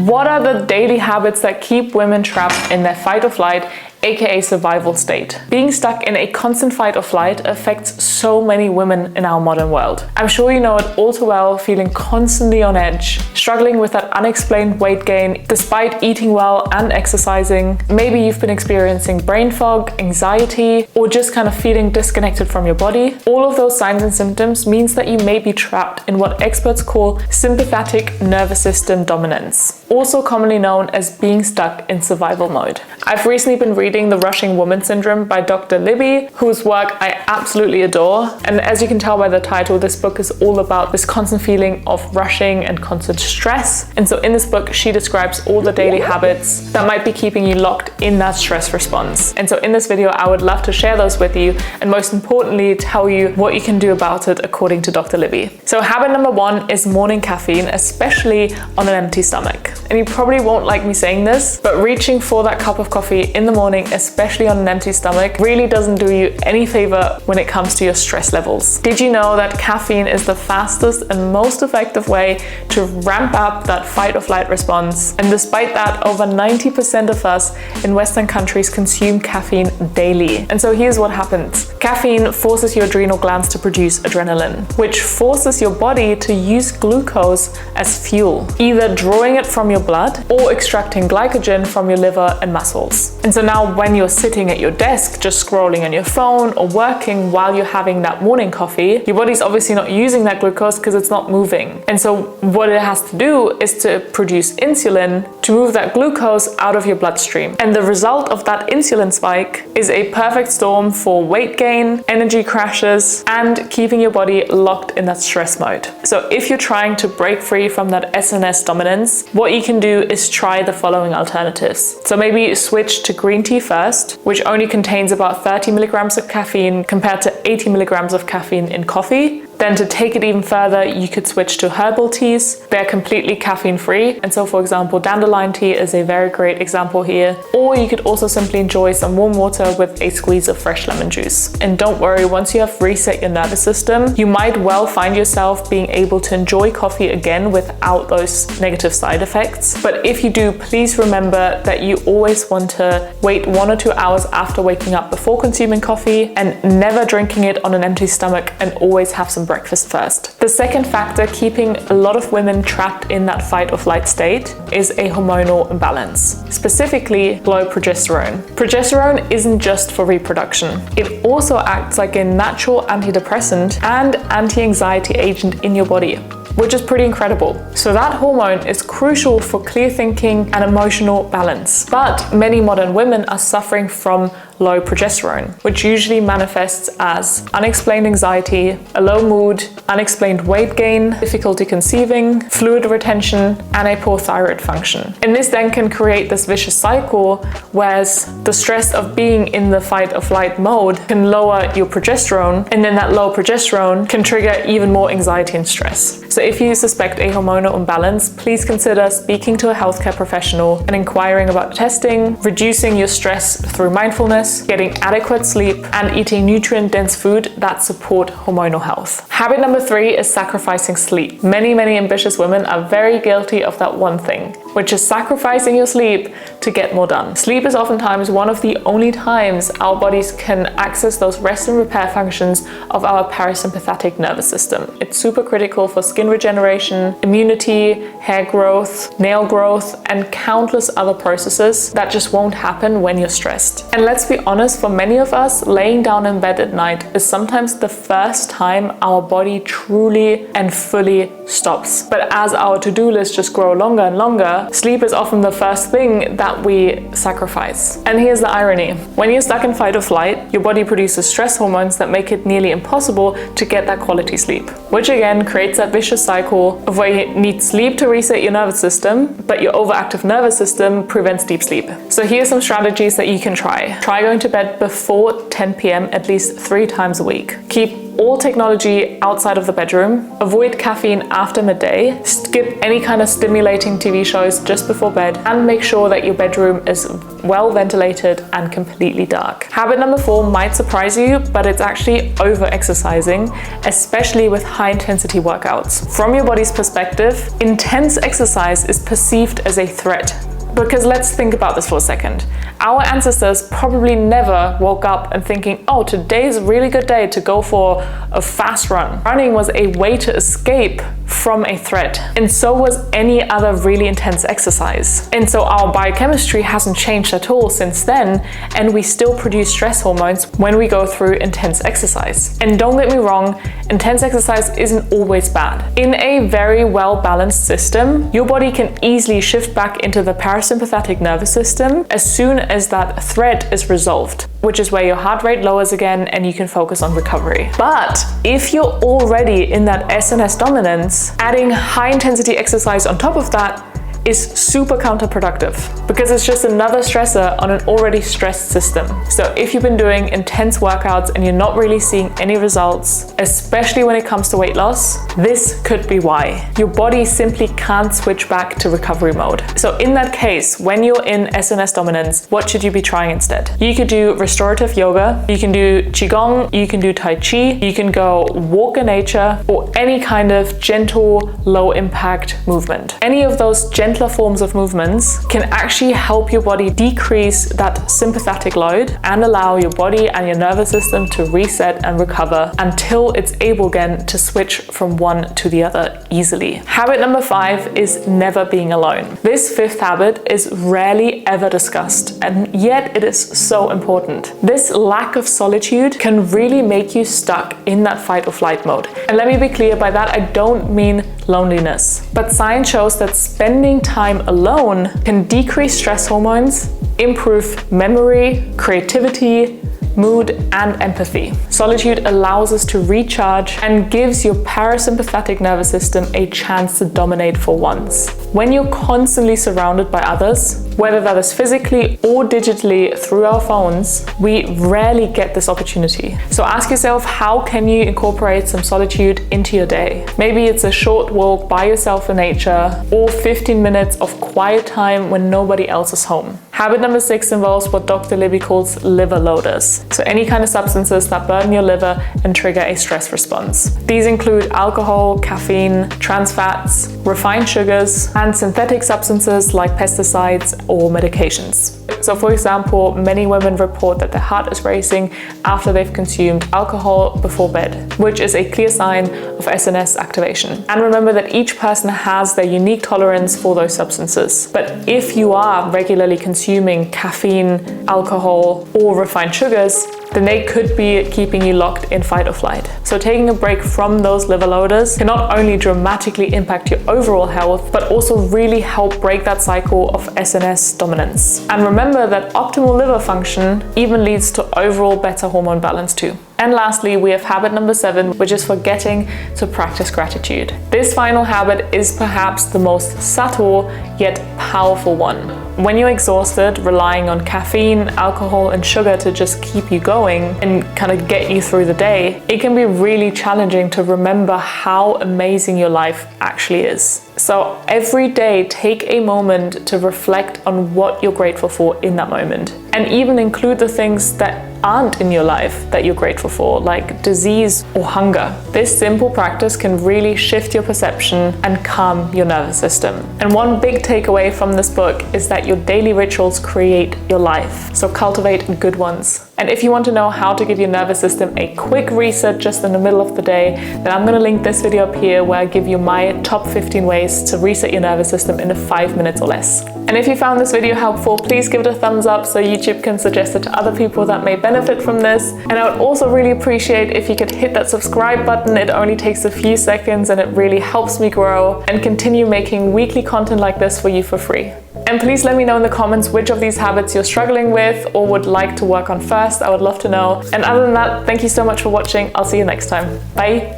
What are the daily habits that keep women trapped in their fight or flight, aka survival state? Being stuck in a constant fight or flight affects so many women in our modern world. I'm sure you know it all too well, feeling constantly on edge, struggling with that unexplained weight gain despite eating well and exercising. Maybe you've been experiencing brain fog, anxiety, or just kind of feeling disconnected from your body. All of those signs and symptoms means that you may be trapped in what experts call sympathetic nervous system dominance, also commonly known as being stuck in survival mode. I've recently been reading The Rushing Woman Syndrome by Dr. Libby, whose work I absolutely adore. And as you can tell by the title, this book is all about this constant feeling of rushing and constant stress. And so in this book, she describes all the daily habits that might be keeping you locked in that stress response. And so in this video, I would love to share those with you, and most importantly, tell you what you can do about it according to Dr. Libby. So habit number 1 is morning caffeine, especially on an empty stomach. And you probably won't like me saying this, but reaching for that cup of coffee in the morning, especially on an empty stomach, really doesn't do you any favor when it comes to your stress levels. Did you know that caffeine is the fastest and most effective way to ramp up that fight or flight response? And despite that, over 90% of us in Western countries consume caffeine daily. And so here's what happens. Caffeine forces your adrenal glands to produce adrenaline, which forces your body to use glucose as fuel, either drawing it from your blood or extracting glycogen from your liver and muscles. And so now when you're sitting at your desk just scrolling on your phone or working while you're having that morning coffee, your body's obviously not using that glucose because it's not moving. And so what it has to do is to produce insulin to move that glucose out of your bloodstream. And the result of that insulin spike is a perfect storm for weight gain, energy crashes, and keeping your body locked in that stress mode. So if you're trying to break free from that SNS dominance, what you can do is try the following alternatives. So maybe switch to green tea first, which only contains about 30 milligrams of caffeine compared to 80 milligrams of caffeine in coffee. Then to take it even further, you could switch to herbal teas. They're completely caffeine free. And so for example, dandelion tea is a very great example here. Or you could also simply enjoy some warm water with a squeeze of fresh lemon juice. And don't worry, once you have reset your nervous system, you might well find yourself being able to enjoy coffee again without those negative side effects. But if you do, please remember that you always want to wait 1 or 2 hours after waking up before consuming coffee, and never drinking it on an empty stomach, and always have some breakfast first. The second factor keeping a lot of women trapped in that fight or flight state is a hormonal imbalance, specifically low progesterone. Progesterone isn't just for reproduction. It also acts like a natural antidepressant and anti-anxiety agent in your body, which is pretty incredible. So that hormone is crucial for clear thinking and emotional balance. But many modern women are suffering from low progesterone, which usually manifests as unexplained anxiety, a low mood, unexplained weight gain, difficulty conceiving, fluid retention, and a poor thyroid function. And this then can create this vicious cycle, whereas the stress of being in the fight or flight mode can lower your progesterone, and then that low progesterone can trigger even more anxiety and stress. So if you suspect a hormonal imbalance, please consider speaking to a healthcare professional and inquiring about testing, reducing your stress through mindfulness, getting adequate sleep, and eating nutrient-dense food that support hormonal health. Habit number 3 is sacrificing sleep. Many ambitious women are very guilty of that one thing, which is sacrificing your sleep to get more done. Sleep is oftentimes one of the only times our bodies can access those rest and repair functions of our parasympathetic nervous system. It's super critical for skin regeneration, immunity, hair growth, nail growth, and countless other processes that just won't happen when you're stressed. And let's be honest, for many of us, laying down in bed at night is sometimes the first time our body truly and fully stops. But as our to-do list just grow longer and longer, sleep is often the first thing that we sacrifice. And here's the irony. When you're stuck in fight or flight, your body produces stress hormones that make it nearly impossible to get that quality sleep, which again creates that vicious cycle of where you need sleep to reset your nervous system, but your overactive nervous system prevents deep sleep. So here's some strategies that you can try. Try going to bed before 10 p.m. at least 3 times a week. Keep all technology outside of the bedroom, avoid caffeine after midday, skip any kind of stimulating TV shows just before bed, and make sure that your bedroom is well ventilated and completely dark. Habit number 4 might surprise you, but it's actually over-exercising, especially with high-intensity workouts. From your body's perspective, intense exercise is perceived as a threat. Because let's think about this for a second. Our ancestors probably never woke up and thinking, oh, today's a really good day to go for a fast run. Running was a way to escape from a threat, and so was any other really intense exercise. And so our biochemistry hasn't changed at all since then, and we still produce stress hormones when we go through intense exercise. And don't get me wrong, intense exercise isn't always bad. In a very well-balanced system, your body can easily shift back into the parasympathetic nervous system as soon as that threat is resolved, which is where your heart rate lowers again and you can focus on recovery. But if you're already in that SNS dominance, adding high intensity exercise on top of that is super counterproductive because it's just another stressor on an already stressed system. So if you've been doing intense workouts and you're not really seeing any results, especially when it comes to weight loss, this could be why. Your body simply can't switch back to recovery mode. So in that case, when you're in SNS dominance, what should you be trying instead? You could do restorative yoga, you can do Qigong, you can do Tai Chi, you can go walk in nature, or any kind of gentle, low impact movement. Any of those gentler forms of movements can actually help your body decrease that sympathetic load and allow your body and your nervous system to reset and recover until it's able again to switch from one to the other easily. Habit number 5 is never being alone. This 5th habit is rarely ever discussed, and yet it is so important. This lack of solitude can really make you stuck in that fight or flight mode. And let me be clear, by that I don't mean loneliness, but science shows that spending time alone can decrease stress hormones, improve memory, creativity, mood, and empathy. Solitude allows us to recharge and gives your parasympathetic nervous system a chance to dominate for once. When you're constantly surrounded by others, whether that is physically or digitally through our phones, we rarely get this opportunity. So ask yourself, how can you incorporate some solitude into your day? Maybe it's a short walk by yourself in nature, or 15 minutes of quiet time when nobody else is home. Habit number 6 involves what Dr. Libby calls liver loaders. So any kind of substances that burden your liver and trigger a stress response. These include alcohol, caffeine, trans fats, refined sugars, and synthetic substances like pesticides or medications. So for example, many women report that their heart is racing after they've consumed alcohol before bed, which is a clear sign of SNS activation. And remember that each person has their unique tolerance for those substances. But if you are regularly consuming caffeine, alcohol, or refined sugars, then they could be keeping you locked in fight or flight. So taking a break from those liver loaders can not only dramatically impact your overall health, but also really help break that cycle of SNS dominance. And remember that optimal liver function even leads to overall better hormone balance too. And lastly, we have habit number 7, which is forgetting to practice gratitude. This final habit is perhaps the most subtle yet powerful one. When you're exhausted, relying on caffeine, alcohol, and sugar to just keep you going and kind of get you through the day, it can be really challenging to remember how amazing your life actually is. So every day, take a moment to reflect on what you're grateful for in that moment, and even include the things that aren't in your life that you're grateful for, like disease or hunger. This simple practice can really shift your perception and calm your nervous system. And one big takeaway from this book is that your daily rituals create your life, so cultivate good ones. And if you want to know how to give your nervous system a quick reset just in the middle of the day, then I'm going to link this video up here where I give you my top 15 ways to reset your nervous system in 5 minutes or less. And if you found this video helpful, please give it a thumbs up so YouTube can suggest it to other people that may benefit from this. And I would also really appreciate if you could hit that subscribe button. It only takes a few seconds and it really helps me grow and continue making weekly content like this for you for free. And please let me know in the comments which of these habits you're struggling with or would like to work on first. I would love to know. And other than that, thank you so much for watching. I'll see you next time. Bye.